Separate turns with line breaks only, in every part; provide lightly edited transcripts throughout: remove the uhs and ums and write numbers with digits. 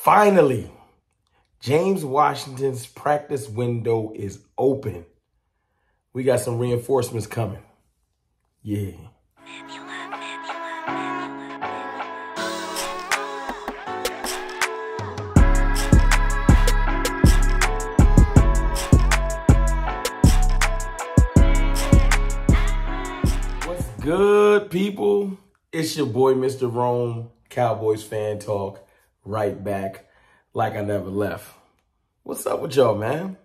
Finally, James Washington's practice window is open. We got some reinforcements coming. Yeah. What's good, people? It's your boy, Mr. Rome, Cowboys fan talk, right back like I never left. What's up with y'all, man?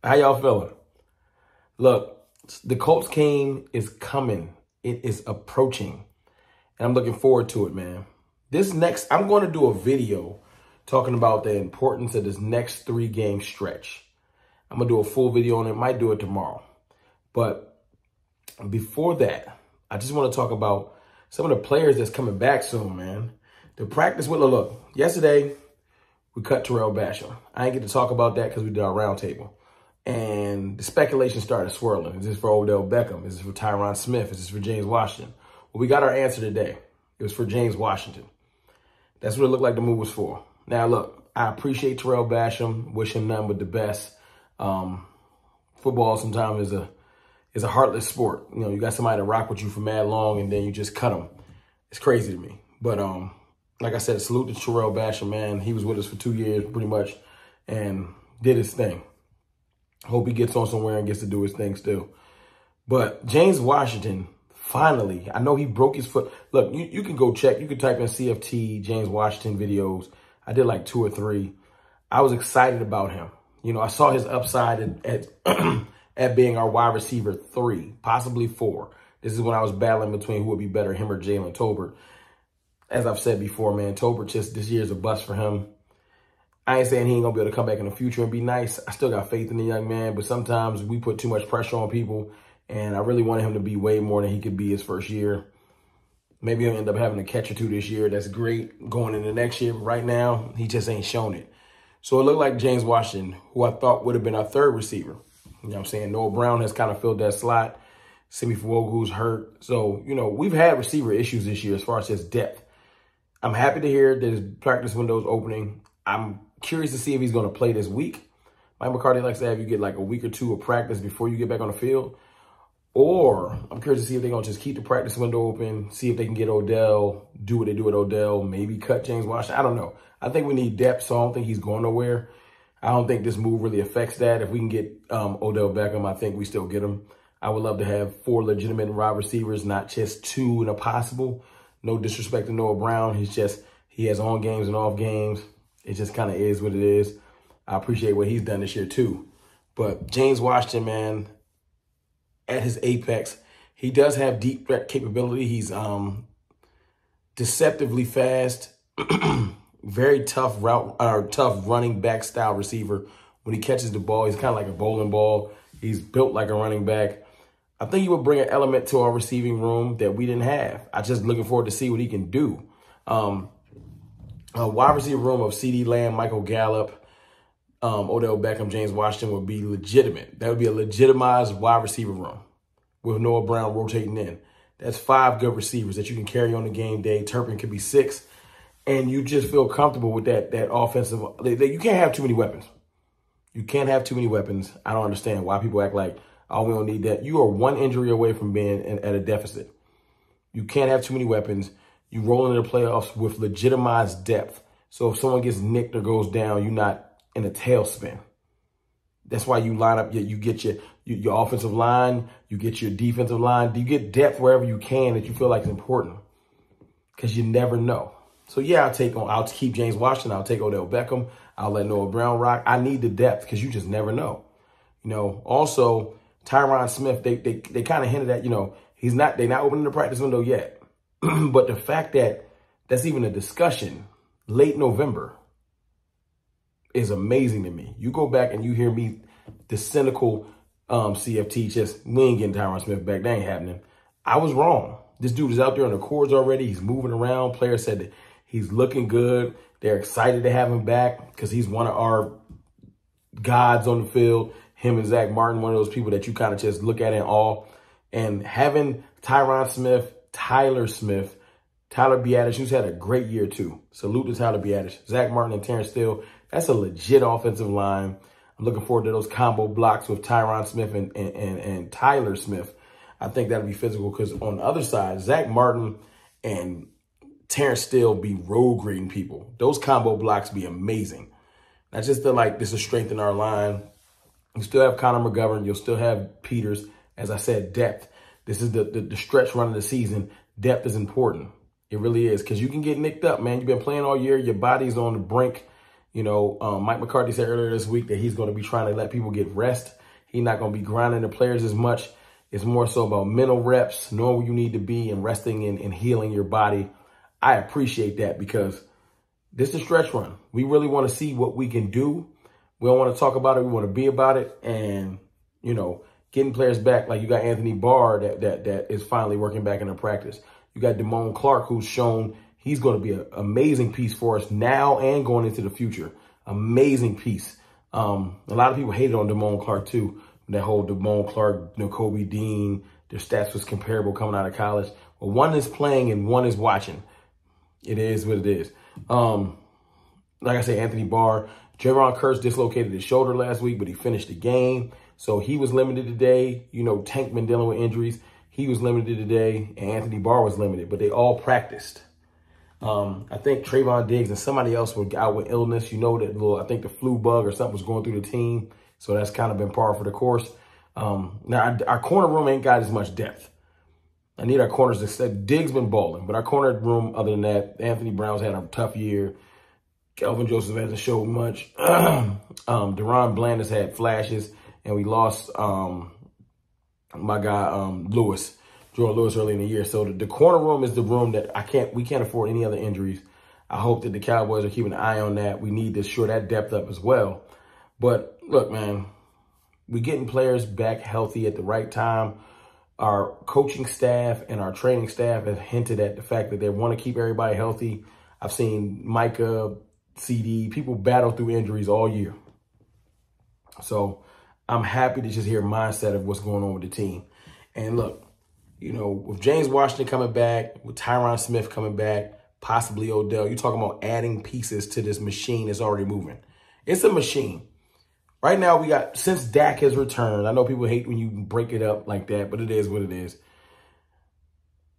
How y'all feeling? Look, the Colts game is coming. It is approaching. And I'm looking forward to it, man. I'm going to do a video talking about the importance of this next 3-game stretch. I'm going to do a full video on it. Might do it tomorrow. But before that, I just want to talk about some of the players that's coming back soon, man. The practice with, look, yesterday we cut Terrell Basham. I didn't get to talk about that because we did our roundtable. And the speculation started swirling. Is this for Odell Beckham? Is this for Tyron Smith? Is this for James Washington? Well, we got our answer today. It was for James Washington. That's what it looked like the move was for. Now, look, I appreciate Terrell Basham. Wish him nothing but the best. Football sometimes is a heartless sport. You know, you got somebody to rock with you for mad long and then you just cut them. It's crazy to me. But like I said, salute to Terrell Basham, man. He was with us for 2 years pretty much and did his thing. Hope he gets on somewhere and gets to do his thing still. But James Washington, finally, I know he broke his foot. Look, you can go check. You can type in CFT James Washington videos. I did like 2 or 3. I was excited about him. You know, I saw his upside at being our wide receiver 3, possibly 4. This is when I was battling between who would be better, him or Jalen Tolbert. As I've said before, man, Tolbert just this year is a bust for him. I ain't saying he ain't going to be able to come back in the future and be nice. I still got faith in the young man, but sometimes we put too much pressure on people, and I really wanted him to be way more than he could be his first year. Maybe he'll end up having a catch or 2 this year. That's great going into next year. But right now, he just ain't shown it. So it looked like James Washington, who I thought would have been our 3rd receiver. You know what I'm saying? Noah Brown has kind of filled that slot. Simi Fuogu's hurt. So, you know, we've had receiver issues this year as far as his depth. I'm happy to hear that his practice window is opening. I'm curious to see if he's going to play this week. Mike McCarthy likes to have you get like a week or 2 of practice before you get back on the field. Or I'm curious to see if they're going to just keep the practice window open, see if they can get Odell, do what they do with Odell, maybe cut James Washington. I don't know. I think we need depth, so I don't think he's going nowhere. I don't think this move really affects that. If we can get Odell Beckham, I think we still get him. I would love to have 4 legitimate wide receivers, not just 2 in a possible. No disrespect to Noah Brown. He has on games and off games. It just kind of is what it is. I appreciate what he's done this year too. But James Washington, man, at his apex, he does have deep threat capability. He's deceptively fast, very tough tough running back style receiver. When he catches the ball, he's kind of like a bowling ball. He's built like a running back. I think he would bring an element to our receiving room that we didn't have. I'm just looking forward to see what he can do. A wide receiver room of CeeDee Lamb, Michael Gallup, Odell Beckham, James Washington would be legitimate. That would be a legitimized wide receiver room with Noah Brown rotating in. That's 5 good receivers that you can carry on the game day. Turpin could be 6. And you just feel comfortable with that offensive. You can't have too many weapons. You can't have too many weapons. I don't understand why people act like, oh, we don't need that. You are 1 injury away from being at a deficit. You can't have too many weapons. You roll into the playoffs with legitimized depth. So if someone gets nicked or goes down, you're not in a tailspin. That's why you line up, you get your offensive line, you get your defensive line. You get depth wherever you can that you feel like is important because you never know. So, yeah, I'll keep James Washington. I'll take Odell Beckham. I'll let Noah Brown rock. I need the depth because you just never know. You know, also, Tyron Smith, they kind of hinted at, you know, they're not opening the practice window yet. But the fact that that's even a discussion late November is amazing to me. You go back and you hear me, the cynical CFT, we ain't getting Tyron Smith back. That ain't happening. I was wrong. This dude is out there on the courts already. He's moving around. Players said that he's looking good. They're excited to have him back because he's one of our gods on the field. Him and Zach Martin, one of those people that you kind of just look at in awe. And having Tyron Smith, Tyler Smith, Tyler Biadasz, who's had a great year too. Salute to Tyler Biadasz. Zach Martin and Terrence Steele. That's a legit offensive line. I'm looking forward to those combo blocks with Tyron Smith and Tyler Smith. I think that'll be physical because on the other side, Zach Martin and Terrence Steele be road grading people. Those combo blocks be amazing. Not just this is strengthen our line. You still have Connor McGovern. You'll still have Peters. As I said, depth. This is the stretch run of the season. Depth is important. It really is because you can get nicked up, man. You've been playing all year. Your body's on the brink. You know, Mike McCarthy said earlier this week that he's going to be trying to let people get rest. He's not going to be grinding the players as much. It's more so about mental reps, knowing where you need to be and resting and healing your body. I appreciate that because this is a stretch run. We really want to see what we can do. We don't want to talk about it. We want to be about it. And, you know, getting players back, like you got Anthony Barr that is finally working back into practice. You got Damone Clark, who's shown he's going to be an amazing piece for us now and going into the future. Amazing piece. A lot of people hated on Damone Clark, too. That whole Damone Clark, Nakobe Dean, their stats was comparable coming out of college. Well, one is playing and one is watching. It is what it is. Like I said, Anthony Barr, Jaron Curse dislocated his shoulder last week, but he finished the game. So he was limited today. You know, Tank been dealing with injuries. He was limited today, and Anthony Barr was limited, but they all practiced. I think Trayvon Diggs and somebody else were out with illness. You know, I think the flu bug or something was going through the team. So that's kind of been par for the course. Now, our corner room ain't got as much depth. I need our corners to step. Diggs been balling, but our corner room, other than that, Anthony Brown's had a tough year. Kelvin Joseph hasn't showed much. Deron Bland has had flashes, and we lost my guy Jordan Lewis early in the year. So the corner room is the room that we can't afford any other injuries. I hope that the Cowboys are keeping an eye on that. We need to shore that depth up as well. But look, man, we're getting players back healthy at the right time. Our coaching staff and our training staff have hinted at the fact that they want to keep everybody healthy. I've seen Micah, CD, people battle through injuries all year. So I'm happy to just hear mindset of what's going on with the team. And look, you know, with James Washington coming back, with Tyron Smith coming back, possibly Odell, you're talking about adding pieces to this machine that's already moving. It's a machine. Right now, we got, since Dak has returned, I know people hate when you break it up like that, but it is what it is.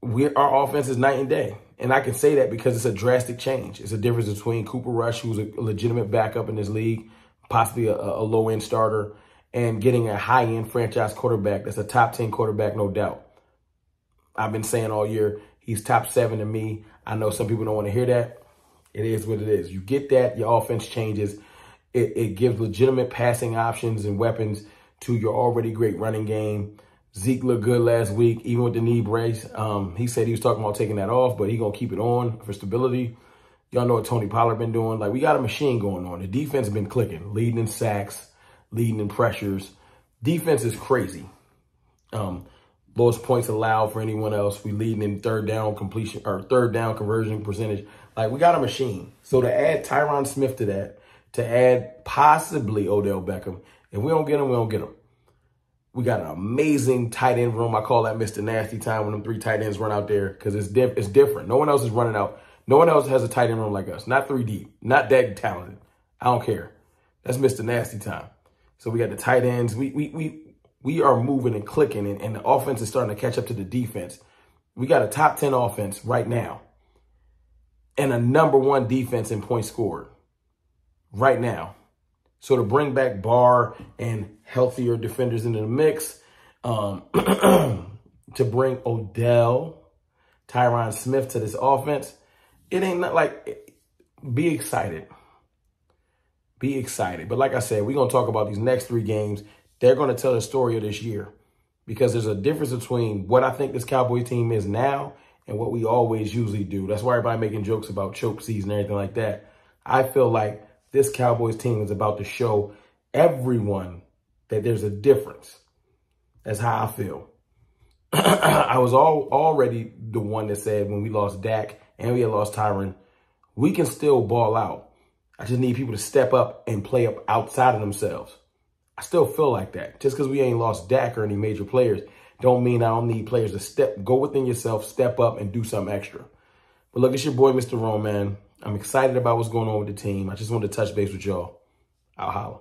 Our offense is night and day. And I can say that because it's a drastic change. It's a difference between Cooper Rush, who's a legitimate backup in this league, possibly a low-end starter, and getting a high-end franchise quarterback that's a top 10 quarterback, no doubt. I've been saying all year, he's top 7 to me. I know some people don't want to hear that. It is what it is. You get that, your offense changes. It gives legitimate passing options and weapons to your already great running game. Zeke looked good last week, even with the knee brace. He said he was talking about taking that off, but he's going to keep it on for stability. Y'all know what Tony Pollard been doing. Like, we got a machine going on. The defense has been clicking, leading in sacks, leading in pressures. Defense is crazy. Lowest points allowed for anyone else. We leading in third down conversion percentage. Like, we got a machine. So to add Tyron Smith to that, to add possibly Odell Beckham, if we don't get him, we don't get him. We got an amazing tight end room. I call that Mr. Nasty time when them 3 tight ends run out there because it's different. No one else is running out. No one else has a tight end room like us. Not 3 deep. Not that talented. I don't care. That's Mr. Nasty time. So we got the tight ends. We are moving and clicking, and the offense is starting to catch up to the defense. We got a top 10 offense right now and a #1 defense in points scored right now. So to bring back Barr and healthier defenders into the mix, to bring Odell, Tyron Smith to this offense, it ain't not like, be excited. Be excited. But like I said, we're going to talk about these next 3 games. They're going to tell the story of this year because there's a difference between what I think this Cowboys team is now and what we always usually do. That's why everybody making jokes about choke season and everything like that. I feel like this Cowboys team is about to show everyone that there's a difference. That's how I feel. I was already the one that said when we lost Dak and we had lost Tyron, we can still ball out. I just need people to step up and play up outside of themselves. I still feel like that. Just because we ain't lost Dak or any major players don't mean I don't need players to go within yourself, step up, and do something extra. But look, it's your boy, Mr. Rome, man. I'm excited about what's going on with the team. I just wanted to touch base with y'all. I'll holla.